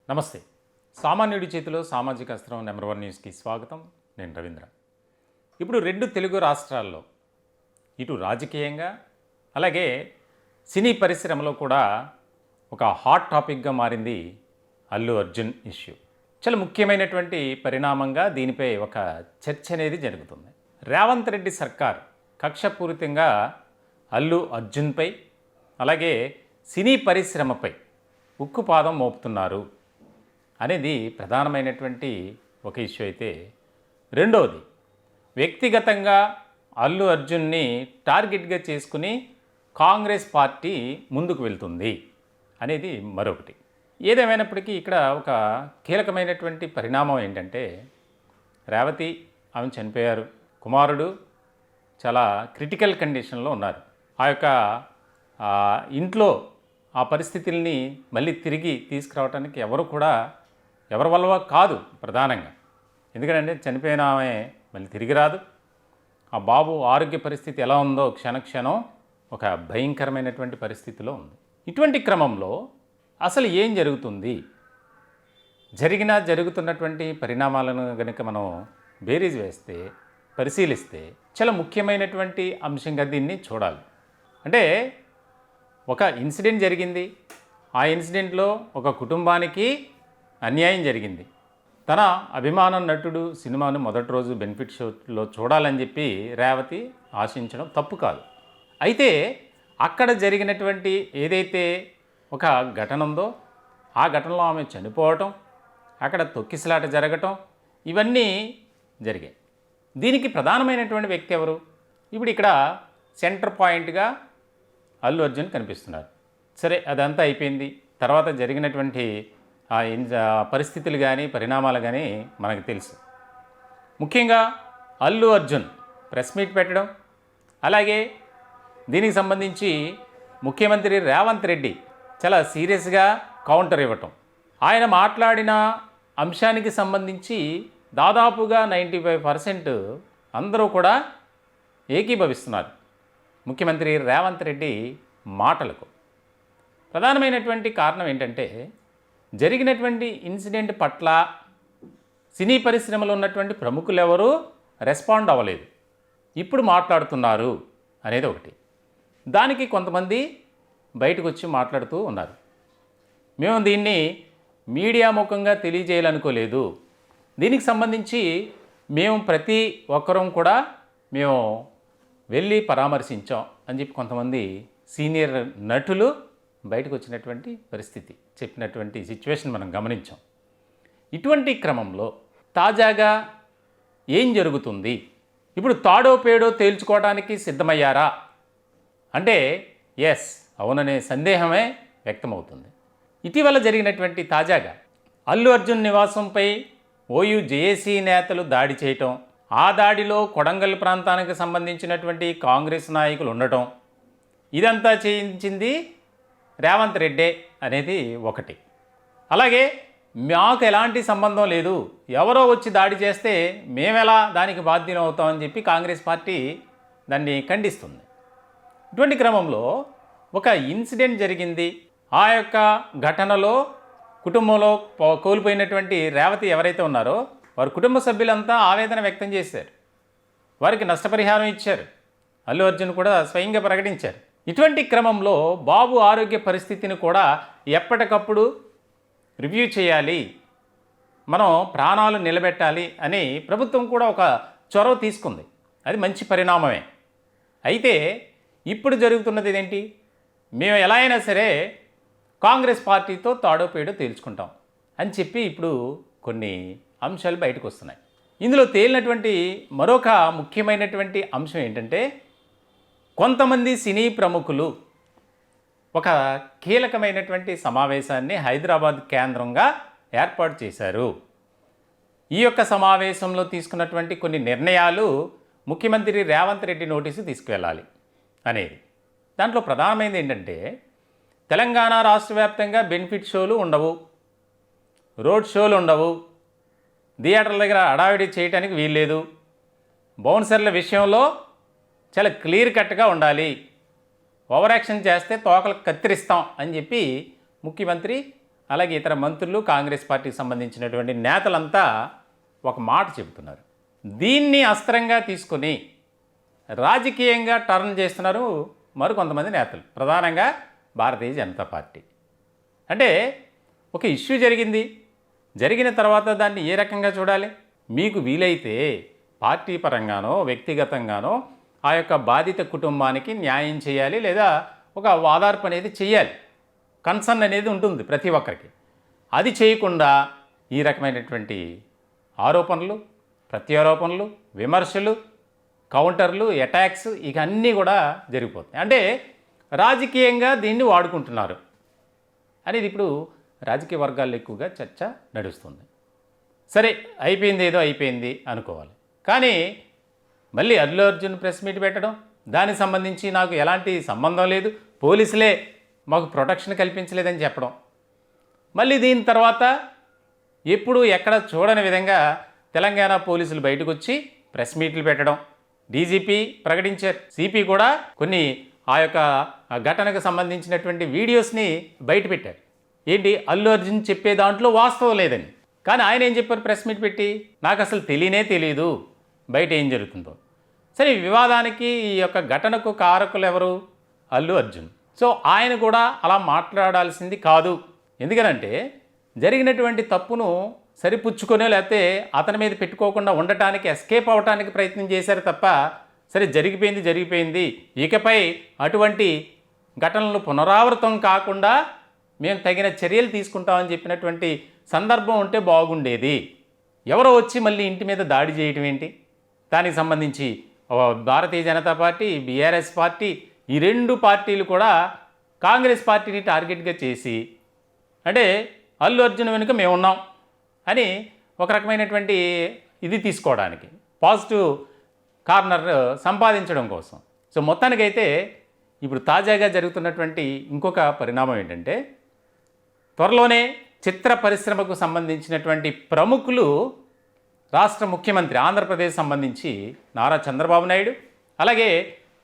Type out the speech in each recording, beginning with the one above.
నమస్తే. సామాన్యుడి చేతిలో సామాజిక అస్త్రం నెంబర్ 1 న్యూస్కి స్వాగతం. నేను రవీంద్ర. ఇప్పుడు 2 తెలుగు రాష్ట్రాల్లో ఇటు రాజకీయంగా అలాగే సినీ పరిశ్రమలో కూడా ఒక హాట్ టాపిక్గా మారింది అల్లు అర్జున్ ఇష్యూ. చాలా ముఖ్యమైనటువంటి పరిణామంగా దీనిపై ఒక చర్చ అనేది జరుగుతుంది. రేవంత్ రెడ్డి సర్కార్ కక్షపూరితంగా అల్లు అర్జున్పై అలాగే సినీ పరిశ్రమపై ఉక్కుపాదం మోపుతున్నారు అనేది ప్రధానమైనటువంటి ఒక ఇష్యూ అయితే, రెండవది వ్యక్తిగతంగా అల్లు అర్జున్ని టార్గెట్గా చేసుకుని కాంగ్రెస్ పార్టీ ముందుకు వెళ్తుంది అనేది మరొకటి. ఏదేమైనప్పటికీ ఇక్కడ ఒక కీలకమైనటువంటి పరిణామం ఏంటంటే, రేవతి ఆమె చనిపోయారు, కుమారుడు చాలా క్రిటికల్ కండిషన్లో ఉన్నారు. ఆ యొక్క ఇంట్లో ఆ పరిస్థితుల్ని మళ్ళీ తిరిగి తీసుకురావడానికి ఎవరి వల్ల కాదు ప్రధానంగా. ఎందుకంటే చనిపోయిన ఆమె మళ్ళీ తిరిగి రాదు. ఆ బాబు ఆరోగ్య పరిస్థితి ఎలా ఉందో క్షణక్షణం ఒక భయంకరమైనటువంటి పరిస్థితిలో ఉంది. ఇటువంటి క్రమంలో అసలు ఏం జరుగుతుంది, జరుగుతున్నటువంటి పరిణామాలను కనుక మనం బేరీజ్ వేస్తే పరిశీలిస్తే చాలా ముఖ్యమైనటువంటి అంశంగా దీన్ని చూడాలి. అంటే ఒక ఇన్సిడెంట్ జరిగింది, ఆ ఇన్సిడెంట్లో ఒక కుటుంబానికి అన్యాయం జరిగింది. తన అభిమాన నటుడు సినిమాను మొదటి రోజు బెనిఫిట్ షోలో చూడాలని చెప్పి రేవతి ఆశించడం తప్పు కాదు. అయితే అక్కడ జరిగినటువంటి ఏదైతే ఒక ఘటన ఉందో ఆ ఘటనలో ఆమె చనిపోవటం, అక్కడ తొక్కిసలాట జరగటం, ఇవన్నీ జరిగాయి. దీనికి ప్రధానమైనటువంటి వ్యక్తి ఎవరు? ఇప్పుడు ఇక్కడ సెంటర్ పాయింట్గా అల్లు అర్జున్ కనిపిస్తున్నారు. సరే, అదంతా అయిపోయింది. తర్వాత జరిగినటువంటి పరిస్థితులు కానీ పరిణామాలు కానీ మనకు తెలుసు. ముఖ్యంగా అల్లు అర్జున్ ప్రెస్ మీట్ పెట్టడం, అలాగే దీనికి సంబంధించి ముఖ్యమంత్రి రేవంత్ రెడ్డి చాలా సీరియస్గా కౌంటర్ ఇవ్వటం, ఆయన మాట్లాడిన అంశానికి సంబంధించి దాదాపుగా 95% అందరూ కూడా ఏకీభవిస్తున్నారు ముఖ్యమంత్రి రేవంత్ రెడ్డి మాటలకు. ప్రధానమైనటువంటి కారణం ఏంటంటే, జరిగినటువంటి ఇన్సిడెంట్ పట్ల సినీ పరిశ్రమలో ఉన్నటువంటి ప్రముఖులు ఎవరూ రెస్పాండ్ అవ్వలేదు, ఇప్పుడు మాట్లాడుతున్నారు అనేది ఒకటి. దానికి కొంతమంది బయటకు వచ్చి మాట్లాడుతూ ఉన్నారు. మేము దీన్ని మీడియా ముఖంగా తెలియజేయాలనుకోలేదు, దీనికి సంబంధించి మేము ప్రతి ఒక్కరం కూడా మేము వెళ్ళి పరామర్శించాం అని చెప్పి కొంతమంది సీనియర్ నటులు బయటకు వచ్చినటువంటి పరిస్థితి, చెప్పినటువంటి సిచ్యువేషన్ మనం గమనించాం. ఇటువంటి క్రమంలో తాజాగా ఏం జరుగుతుంది? ఇప్పుడు తాడో పేడో తేల్చుకోవడానికి సిద్ధమయ్యారా అంటే ఎస్, అవుననే సందేహమే వ్యక్తమవుతుంది. ఇటీవల జరిగినటువంటి తాజాగా అల్లు అర్జున్ నివాసంపై ఓయూ జేఏసీ నేతలు దాడి చేయటం, ఆ దాడిలో కొడంగల్ ప్రాంతానికి సంబంధించినటువంటి కాంగ్రెస్ నాయకులు ఉండటం, ఇదంతా చేయించింది రేవంత్ రెడ్డే అనేది ఒకటి. అలాగే మాకు ఎలాంటి సంబంధం లేదు, ఎవరో వచ్చి దాడి చేస్తే మేమెలా దానికి బాధ్యులం అవుతామని చెప్పి కాంగ్రెస్ పార్టీ దాన్ని ఖండిస్తుంది. ఇటువంటి క్రమంలో ఒక ఇన్సిడెంట్ జరిగింది. ఆ యొక్క ఘటనలో కుటుంబంలో కోల్పోయినటువంటి రేవతి ఎవరైతే ఉన్నారో వారి కుటుంబ సభ్యులంతా ఆవేదన వ్యక్తం చేశారు. వారికి నష్టపరిహారం ఇచ్చారు. అల్లు అర్జున్ కూడా స్వయంగా ప్రకటించారు. ఇటువంటి క్రమంలో బాబు ఆరోగ్య పరిస్థితిని కూడా ఎప్పటికప్పుడు రివ్యూ చేయాలి, మనం ప్రాణాలు నిలబెట్టాలి అని ప్రభుత్వం కూడా ఒక చొరవ తీసుకుంది. అది మంచి పరిణామమే. అయితే ఇప్పుడు జరుగుతున్నది ఏంటి? మేము ఎలా అయినా సరే కాంగ్రెస్ పార్టీతో తాడో పేడో తేల్చుకుంటాం అని చెప్పి ఇప్పుడు కొన్ని అంశాలు బయటకు వస్తున్నాయి. ఇందులో తేలినటువంటి మరొక ముఖ్యమైనటువంటి అంశం ఏంటంటే, కొంతమంది సినీ ప్రముఖులు ఒక కీలకమైనటువంటి సమావేశాన్ని హైదరాబాద్ కేంద్రంగా ఏర్పాటు చేశారు. ఈ యొక్క సమావేశంలో తీసుకున్నటువంటి కొన్ని నిర్ణయాలు ముఖ్యమంత్రి రేవంత్ రెడ్డి నోటీసు తీసుకువెళ్ళాలి అనేది. దాంట్లో ప్రధానమైనది ఏంటంటే, తెలంగాణ రాష్ట్ర వ్యాప్తంగా బెనిఫిట్ షోలు ఉండవు, రోడ్ షోలు ఉండవు, థియేటర్ల దగ్గర హడావిడి చేయడానికి వీల్లేదు, బౌన్సర్ల విషయంలో చాలా క్లియర్ కట్గా ఉండాలి, ఓవర్ యాక్షన్ చేస్తే తోకలు కత్తిరిస్తాం అని చెప్పి ముఖ్యమంత్రి అలాగే ఇతర మంత్రులు, కాంగ్రెస్ పార్టీకి సంబంధించినటువంటి నేతలంతా ఒక మాట చెబుతున్నారు. దీన్ని అస్త్రంగా తీసుకొని రాజకీయంగా టర్న్ చేస్తున్నారు మరికొంతమంది నేతలు, ప్రధానంగా భారతీయ జనతా పార్టీ. అంటే ఒక ఇష్యూ జరిగిన తర్వాత దాన్ని ఏ రకంగా చూడాలి? మీకు వీలైతే పార్టీ పరంగానో వ్యక్తిగతంగానో ఆ యొక్క బాధిత కుటుంబానికి న్యాయం చేయాలి, లేదా ఒక ఓదార్పు అనేది చేయాలి. కన్సర్న్ అనేది ఉంటుంది ప్రతి ఒక్కరికి. అది చేయకుండా ఈ రకమైనటువంటి ఆరోపణలు, ప్రత్యారోపణలు, విమర్శలు, కౌంటర్లు, అటాక్స్ ఇక అన్నీ కూడా జరిగిపోతాయి. అంటే రాజకీయంగా దీన్ని వాడుకుంటున్నారు అనేది ఇప్పుడు రాజకీయ వర్గాల్లో ఎక్కువగా చర్చ నడుస్తుంది. సరే, అయిపోయింది, ఏదో అయిపోయింది అనుకోవాలి. కానీ మళ్ళీ అల్లు అర్జున్ ప్రెస్ మీట్ పెట్టడం, దానికి సంబంధించి నాకు ఎలాంటి సంబంధం లేదు, పోలీసులే మాకు ప్రొటెక్షన్ కల్పించలేదని చెప్పడం, మళ్ళీ దీని తర్వాత ఎప్పుడు ఎక్కడ చూడని విధంగా తెలంగాణ పోలీసులు బయటకు వచ్చి ప్రెస్ మీట్లు పెట్టడం, డీజీపీ ప్రకటించారు, సిపి కూడా కొన్ని ఆ యొక్క ఘటనకు సంబంధించినటువంటి వీడియోస్ని బయటపెట్టారు. ఏంటి, అల్లు అర్జున్ చెప్పే దాంట్లో వాస్తవం లేదని. కానీ ఆయన ఏం చెప్పారు ప్రెస్ మీట్ పెట్టి? నాకు అసలు తెలియదు బయట ఏం జరుగుతుందో. సరే, ఈ వివాదానికి ఈ యొక్క ఘటనకు కారకులు ఎవరు? అల్లు అర్జున్. సో ఆయన కూడా అలా మాట్లాడాల్సింది కాదు. ఎందుకనంటే జరిగినటువంటి తప్పును సరిపుచ్చుకొనే, లేకపోతే అతని మీద పెట్టుకోకుండా ఉండటానికి, ఎస్కేప్ అవటానికి ప్రయత్నం చేశారు తప్ప, సరే జరిగిపోయింది, ఇకపై అటువంటి ఘటనలు పునరావృతం కాకుండా మేము తగిన చర్యలు తీసుకుంటామని చెప్పినటువంటి సందర్భం ఉంటే బాగుండేది. ఎవరో వచ్చి మళ్ళీ ఇంటి మీద దాడి చేయటం ఏంటి? దానికి సంబంధించి Bharatiya Janata party, BRS party, ఈ రెండు పార్టీలు కూడా కాంగ్రెస్ పార్టీని టార్గెట్గా చేసి, అంటే అల్లు అర్జున్ వెనుక మేము ఉన్నాం అని ఒక రకమైనటువంటి ఇది తీసుకోవడానికి, పాజిటివ్ కార్నర్ సంపాదించడం కోసం. సో మొత్తానికైతే ఇప్పుడు తాజాగా జరుగుతున్నటువంటి ఇంకొక పరిణామం ఏంటంటే, త్వరలోనే చిత్ర పరిశ్రమకు సంబంధించినటువంటి ప్రముఖులు రాష్ట్ర ముఖ్యమంత్రి, ఆంధ్రప్రదేశ్ సంబంధించి నారా చంద్రబాబు నాయుడు, అలాగే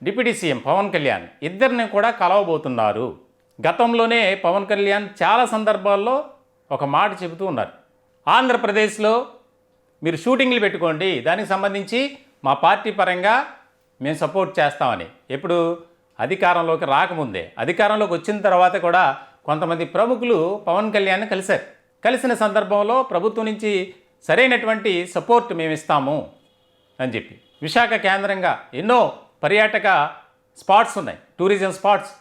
డిప్యూటీ సీఎం పవన్ కళ్యాణ్ ఇద్దరిని కూడా కలవబోతున్నారు. గతంలోనే పవన్ కళ్యాణ్ చాలా సందర్భాల్లో ఒక మాట చెబుతూ ఉన్నారు, ఆంధ్రప్రదేశ్లో మీరు షూటింగ్లు పెట్టుకోండి, దానికి సంబంధించి మా పార్టీ పరంగా మేము సపోర్ట్ చేస్తామని. ఎప్పుడు అధికారంలోకి రాకముందే, అధికారంలోకి వచ్చిన తర్వాత కూడా కొంతమంది ప్రముఖులు పవన్ కళ్యాణ్ని కలిశారు. కలిసిన సందర్భంలో ప్రభుత్వం నుంచి సరైనటువంటి సపోర్ట్ మేము ఇస్తాము అని చెప్పి, విశాఖ కేంద్రంగా ఎన్నో పర్యాటక స్పాట్స్ ఉన్నాయి, టూరిజం స్పాట్స్,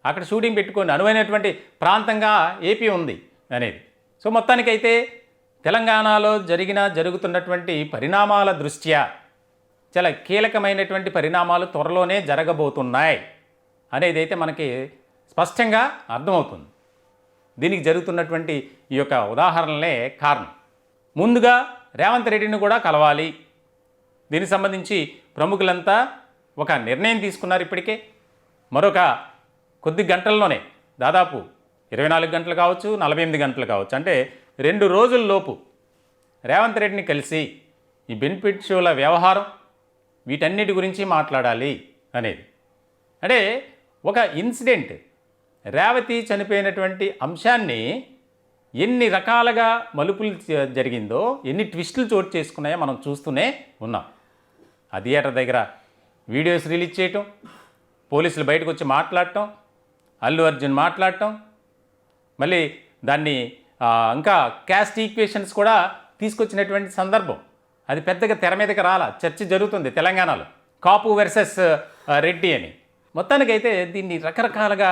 అక్కడ షూటింగ్ పెట్టుకొని అనువైనటువంటి ప్రాంతంగా ఏపీ ఉంది అనేది. సో మొత్తానికైతే తెలంగాణలో జరుగుతున్నటువంటి పరిణామాల దృష్ట్యా చాలా కీలకమైనటువంటి పరిణామాలు త్వరలోనే జరగబోతున్నాయి అనేది అయితే మనకి స్పష్టంగా అర్థమవుతుంది. దీనికి జరుగుతున్నటువంటి ఈ యొక్క ఉదాహరణలే కారణం. ముందుగా రేవంత్ రెడ్డిని కూడా కలవాలి. దీనికి సంబంధించి ప్రముఖులంతా ఒక నిర్ణయం తీసుకున్నారు. ఇప్పటికే మరొక కొద్ది గంటల్లోనే, దాదాపు 24 గంటలు కావచ్చు, 48 గంటలు కావచ్చు, అంటే 2 రోజుల్లోపు రేవంత్ రెడ్డిని కలిసి ఈ బెనిఫిట్ షోల వ్యవహారం, వీటన్నిటి గురించి మాట్లాడాలి అనేది. అంటే ఒక ఇన్సిడెంట్, రేవతి చనిపోయినటువంటి అంశాన్ని ఎన్ని రకాలుగా మలుపులు జరిగిందో, ఎన్ని ట్విస్టులు చోటు చేసుకున్నాయో మనం చూస్తూనే ఉన్నాం. ఆ థియేటర్ దగ్గర వీడియోస్ రిలీజ్ చేయటం, పోలీసులు బయటకు వచ్చి మాట్లాడటం, అల్లు అర్జున్ మాట్లాడటం, మళ్ళీ దాన్ని ఇంకా క్యాస్ట్ ఈక్వేషన్స్ కూడా తీసుకొచ్చినటువంటి సందర్భం. అది పెద్దగా తెర మీదకి రాలా, చర్చ జరుగుతుంది తెలంగాణలో, కాపు వర్సెస్ రెడ్డి అని. మొత్తానికైతే దీన్ని రకరకాలుగా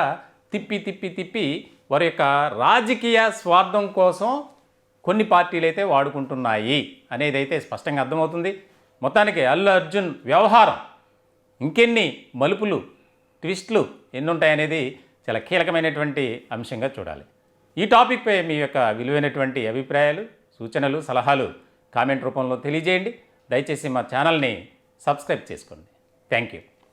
తిప్పి వారి యొక్క రాజకీయ స్వార్థం కోసం కొన్ని పార్టీలు అయితే వాడుకుంటున్నాయి అనేది అయితే స్పష్టంగా అర్థమవుతుంది. మొత్తానికి అల్లు అర్జున్ వ్యవహారం ఇంకెన్ని మలుపులు, ట్విస్టులు ఎన్నుంటాయనేది చాలా కీలకమైనటువంటి అంశంగా చూడాలి. ఈ టాపిక్పై మీ యొక్క విలువైనటువంటి అభిప్రాయాలు, సూచనలు, సలహాలు కామెంట్ రూపంలో తెలియజేయండి. దయచేసి మా ఛానల్ని సబ్స్క్రైబ్ చేసుకోండి. Thank you.